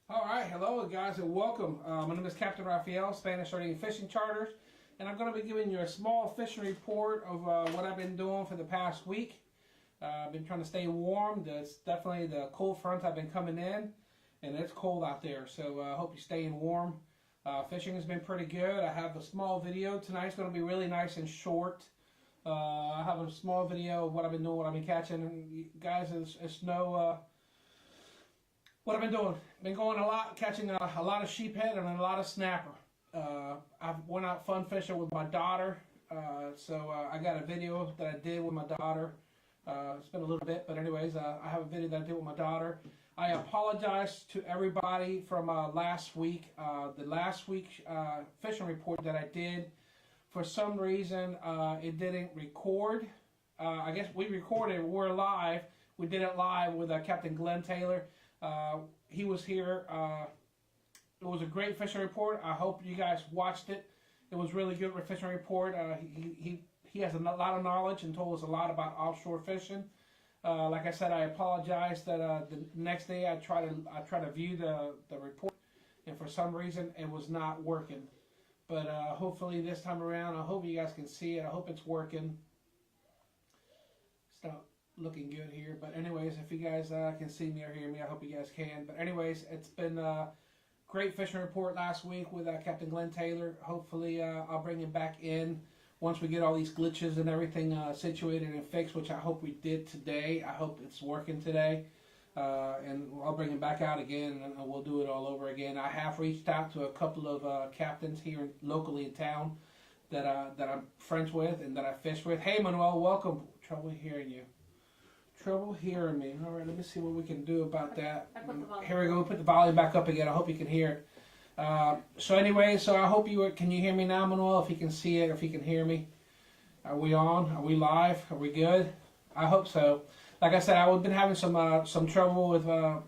All right, hello guys and welcome. My name is Captain Raphael, Spanish Learning Fishing Charters, and I'm going to be giving you a small fishing report of what I've been doing for the past week. I've been trying to stay warm. That's definitely the cold front I've been coming in, and it's cold out there, so I hope you're staying warm. Fishing has been pretty good. I have a small video. Tonight's going to be really nice and short. I have a small video of what I've been doing, what I've been catching. And guys, it's no... what I've been doing, been going a lot, catching a lot of sheephead and a lot of snapper. I went out fun fishing with my daughter, so I got a video that I did with my daughter. It's been a little bit, but anyways, I have a video that I did with my daughter. I apologize to everybody from last week. The last week fishing report that I did, for some reason, it didn't record. I guess we recorded, we're live. We did it live with Captain Glenn Taylor. He was here. It was a great fishing report. I hope you guys watched it. It was really good fishing report. He has a lot of knowledge and told us a lot about offshore fishing. Like I said, I apologize that the next day I try to view the report, and for some reason it was not working. But hopefully this time around, I hope you guys can see it. I hope it's working. Stop. Looking good here, but anyways, if you guys can see me or hear me, I hope you guys can. But anyways, it's been a great fishing report last week with Captain Glenn Taylor. Hopefully I'll bring him back in once we get all these glitches and everything situated and fixed, which I hope we did today. I hope it's working today, and I'll bring him back out again, and we'll do it all over again. I have reached out to a couple of captains here locally in town that I'm friends with and that I fish with. Hey Manuel, welcome. Trouble hearing you. Trouble hearing me. All right, let me see what we can do about that. Here we go. We'll put the volume back up again. I hope you can hear it. So anyway, I hope can you hear me now, Manuel? If you can see it, if you can hear me. Are we on? Are we live? Are we good? I hope so. Like I said, I've been having some trouble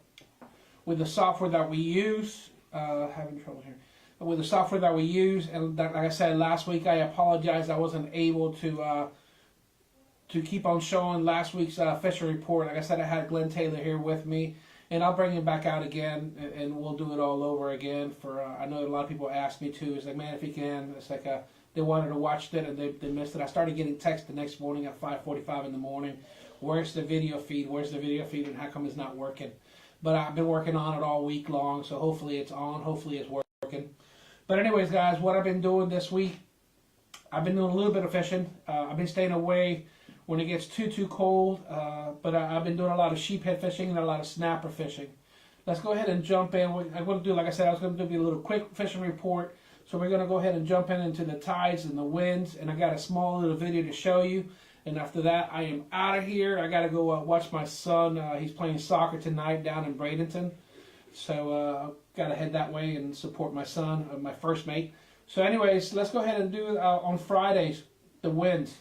with the software that we use. Having trouble here with the software that we use, and like I said last week, I apologize. I wasn't able to keep on showing last week's fishing report. Like I said, I had Glenn Taylor here with me, and I'll bring him back out again, and we'll do it all over again. I know a lot of people asked me too. It's like, man, if you can. It's like they wanted to watch it and they missed it. I started getting text the next morning at 5:45 in the morning. Where's the video feed? Where's the video feed? And how come it's not working? But I've been working on it all week long, so hopefully it's on. Hopefully it's working. But anyways, guys, what I've been doing this week, I've been doing a little bit of fishing. I've been staying away when it gets too cold, but I've been doing a lot of sheephead fishing and a lot of snapper fishing. Let's go ahead and jump in. I'm going to do, like I said, I was going to do a little quick fishing report. So we're going to go ahead and jump into the tides and the winds, and I got a small little video to show you. And after that, I am out of here. I got to go watch my son. He's playing soccer tonight down in Bradenton. So got to head that way and support my son, my first mate. So anyways, let's go ahead and do on Fridays, the winds.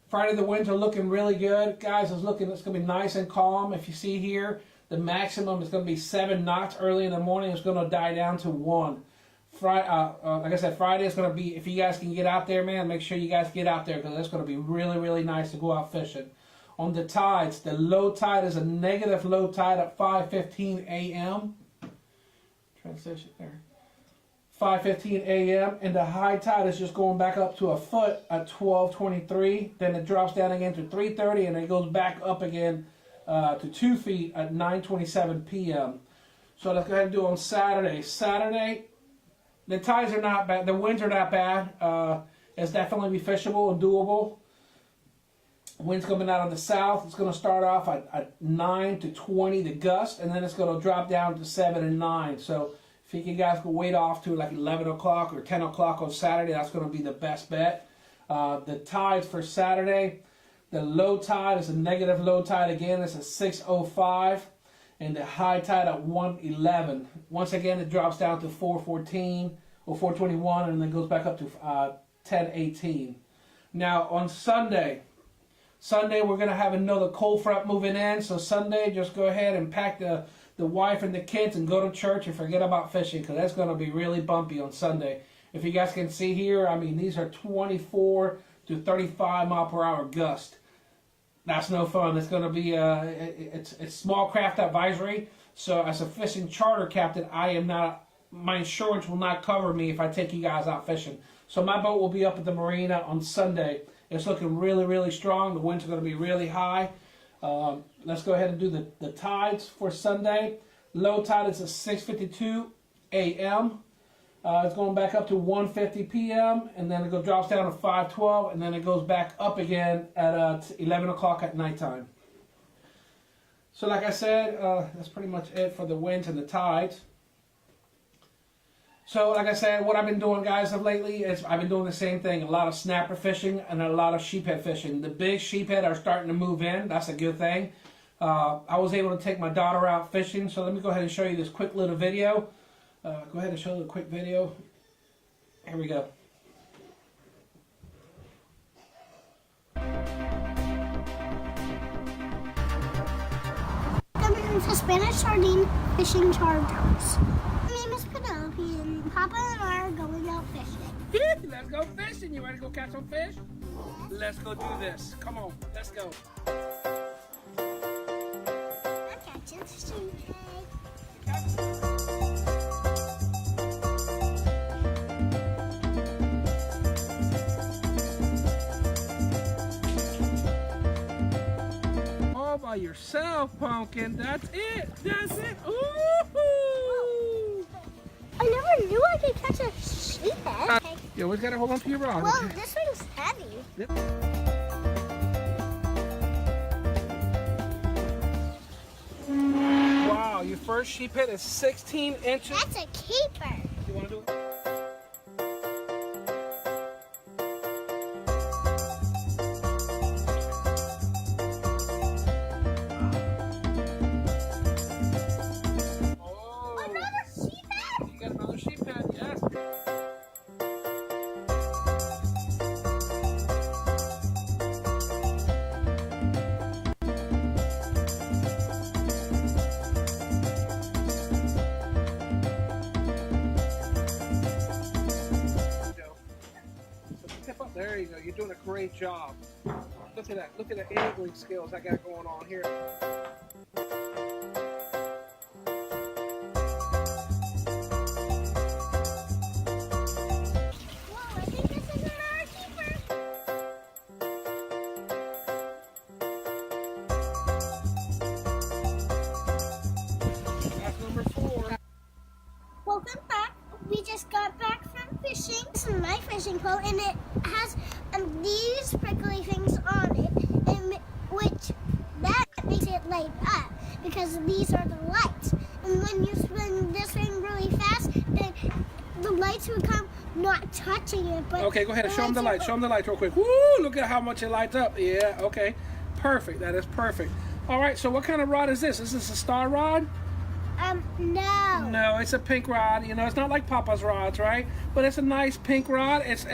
Friday, the winds are looking really good. Guys, it's going to be nice and calm. If you see here, the maximum is going to be 7 knots early in the morning. It's going to die down to 1. Like I said, Friday is going to be, if you guys can get out there, man, make sure you guys get out there because it's going to be really, really nice to go out fishing. On the tides, the low tide is a negative low tide at 5:15 a.m. Transition there. 5:15 a.m. and the high tide is just going back up to a foot at 12:23. Then it drops down again to 3:30, and it goes back up again to 2 feet at 9:27 p.m. So let's go ahead and do it on Saturday. Saturday, the tides are not bad. The winds are not bad. It's definitely be fishable and doable. Wind's coming out of the south. It's going to start off at 9 to 20, the gust, and then it's going to drop down to 7 and 9. So if you guys can wait off to like 11 o'clock or 10 o'clock on Saturday, that's going to be the best bet. The tides for Saturday, the low tide is a negative low tide again. It's at 6:05, and the high tide at 1:11. Once again, it drops down to 4:14 or 4:21, and then goes back up to 10:18. Now on Sunday, we're going to have another cold front moving in. So Sunday, just go ahead and pack the wife and the kids and go to church and forget about fishing because that's going to be really bumpy on Sunday. If you guys can see here, I mean, these are 24 to 35 mile per hour gust. That's no fun. It's going to be it's small craft advisory, So as a fishing charter captain, I am not, my insurance will not cover me if I take you guys out fishing. So my boat will be up at the marina on Sunday. It's looking really, really strong. The winds are going to be really high. Let's go ahead and do the tides for Sunday. Low tide is at 6:52 a.m. It's going back up to 1:50 p.m. and then it drops down to 5:12, and then it goes back up again at 11 o'clock at nighttime. So like I said, that's pretty much it for the winds and the tides. So like I said, what I've been doing, guys, of lately is I've been doing the same thing. A lot of snapper fishing and a lot of sheephead fishing. The big sheephead are starting to move in. That's a good thing. I was able to take my daughter out fishing, so let me go ahead and show you this quick little video. Go ahead and show the quick video. Here we go. Welcome to Spanish Sardine Fishing Charters. My name is Penelope, and Papa and I are going out fishing. Let's go fishing. You ready to go catch some fish? Let's go do this. Come on, let's go. I'm catching sheephead. All by yourself, Pumpkin. That's it. That's it. Ooh! I never knew I could catch a sheephead. You always got to hold on to your rod. Whoa, Okay? this one's heavy. Yep. Wow, your first sheephead is 16 inches. That's a keeper. You want to do it? Oh, Another sheephead? you got another sheephead, yes. There you go. You're doing a great job. Look at that. Look at the angling skills I got going on here. Whoa, I think this is another keeper. That's number 4. Welcome back. We just got back from fishing. This is my fishing pole, and it has these prickly things on it, and which that makes it light up because these are the lights. And when you spin this thing really fast, then the lights would come not touching it. But Okay, go ahead and show them the lights. Show them the lights real quick. Woo! Look at how much it lights up. Yeah, okay. Perfect. That is perfect. All right, so what kind of rod is this? Is this a star rod? No. No, it's a pink rod. You know, it's not like Papa's rods, right? But it's a nice pink rod. It's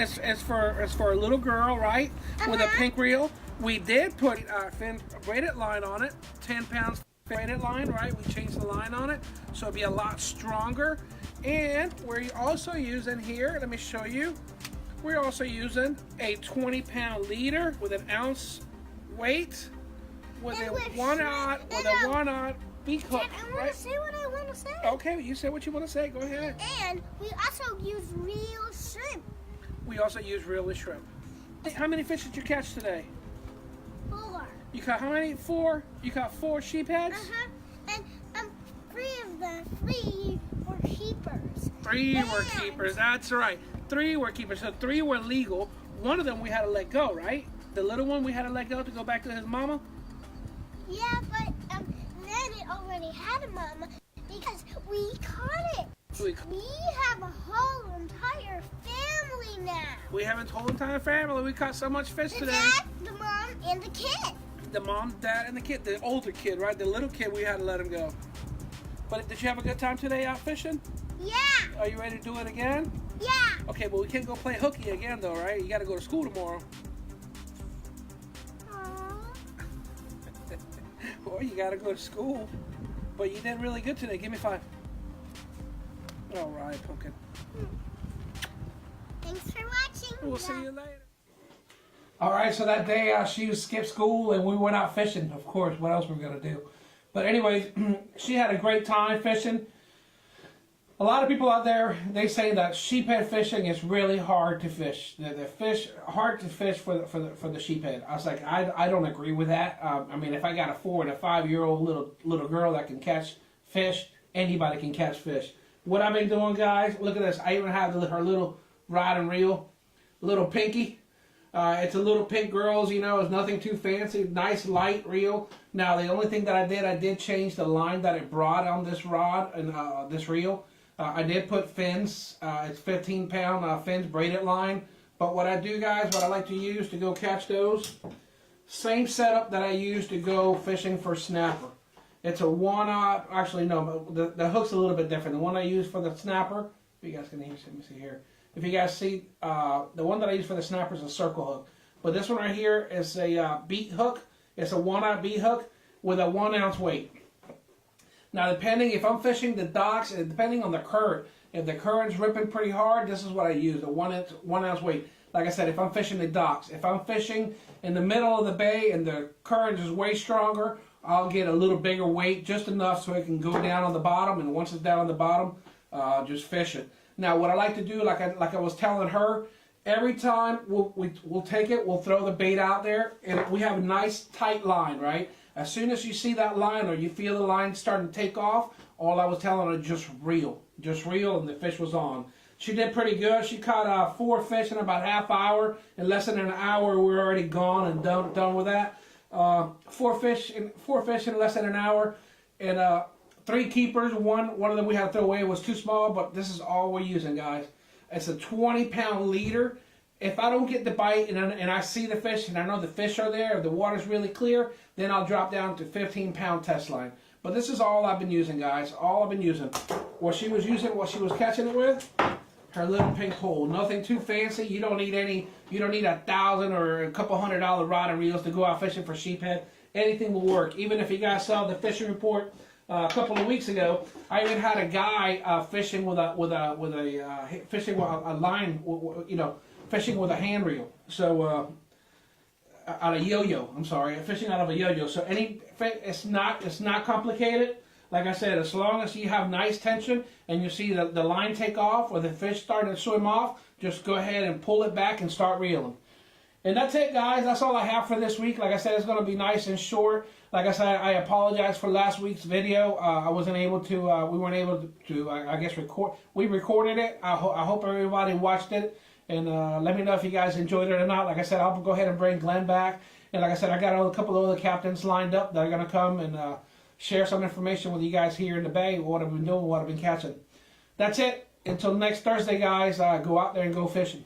for a little girl, right? With a pink reel. We did put fin braided line on it, 10 pounds braided line, right? We changed the line on it, so it'll be a lot stronger. And we're also using here, let me show you. We're also using a 20-pound leader with an ounce weight, with And a with 1 shrimp, odd, with and a 1 odd beak hook, I want right? to say what I want to say. Okay, you say what you want to say. Go ahead. And we also use real shrimp. We also use really shrimp. How many fish did you catch today? 4. You caught how many? 4? You caught 4 sheepheads? And 3 of the 3 were keepers. 3 were And- keepers. That's right. 3 were keepers. So 3 were legal. One of them we had to let go, right? The little one we had to let go to go back to his mama. Yeah, but then it already had a mama because we caught it. We have a whole entire family now. We have a whole entire family. We caught so much fish The today. dad, the mom, and the kid. The mom, dad, and the kid. The older kid, right? The little kid, we had to let him go. But did you have a good time today out fishing? Yeah. Are you ready to do it again? Yeah. Okay, but we can't go play hooky again, though, right? You got to go to school tomorrow. Or you got to go to school. But you did really good today. Give me 5. All right, Pumpkin. Thanks for watching. We'll see you later. All right, so that day she skipped school and we went out fishing. Of course, what else were we going to do? But anyways, she had a great time fishing. A lot of people out there, they say that sheephead fishing is really hard to fish. The fish hard to fish for the sheephead. I was like, I don't agree with that. I mean, if I got a 4 and a 5-year-old little girl that can catch fish, anybody can catch fish. What I've been doing, guys, look at this. I even have her little rod and reel, little Pinky. It's a little pink girls, you know, it's nothing too fancy, nice light reel. Now the only thing that I did change the line that it brought on this rod and this reel. I did put fins. It's 15-pound fins braided line. But what I do, guys, what I like to use to go catch those, same setup that I use to go fishing for snapper. It's a one-aught. Actually, no, the hook's a little bit different. The one I use for the snapper, if you guys can hear, let me see here. If you guys see, the one that I use for the snapper is a circle hook. But this one right here is a beat hook. It's a one-aught beat hook with a 1 ounce weight. Now, depending if I'm fishing the docks, and depending on the current, if the current's ripping pretty hard, this is what I use, a 1 ounce weight. Like I said, if I'm fishing the docks, if I'm fishing in the middle of the bay and the current is way stronger, I'll get a little bigger weight, just enough so it can go down on the bottom. And once it's down on the bottom, just fish it. Now, what I like to do, like I was telling her, every time we'll take it, we'll throw the bait out there, and we have a nice tight line, right? As soon as you see that line or you feel the line starting to take off, all I was telling her, just reel, and the fish was on. She did pretty good. She caught 4 fish in about half hour. In less than an hour, we were already gone and done with that. 4 fish in less than an hour, and 3 keepers. One of them we had to throw away. It was too small, but this is all we're using, guys. It's a 20-pound leader. If I don't get the bite and I see the fish and I know the fish are there, if the water's really clear, then I'll drop down to 15-pound test line. But this is all I've been using, guys. All I've been using. What she was catching it with, her little pink pole. Nothing too fancy. You don't need $1,000 or a couple $100 rod and reels to go out fishing for sheephead. Anything will work. Even if you guys saw the fishing report a couple of weeks ago, I even had a guy fishing with a line, you know, fishing with a hand reel. So out of yo-yo. I'm sorry, fishing out of a yo-yo. So it's not complicated. Like I said, as long as you have nice tension and you see the line take off or the fish starting to swim off, just go ahead and pull it back and start reeling. And that's it, guys. That's all I have for this week. Like I said, it's going to be nice and short. Like I said, I apologize for last week's video. I wasn't able to, we weren't able to, I guess, record. We recorded it. I hope everybody watched it. And let me know if you guys enjoyed it or not. Like I said, I'll go ahead and bring Glenn back. And like I said, I got a couple of other captains lined up that are going to come and share some information with you guys here in the bay, what I've been doing, what I've been catching. That's it. Until next Thursday, guys, go out there and go fishing.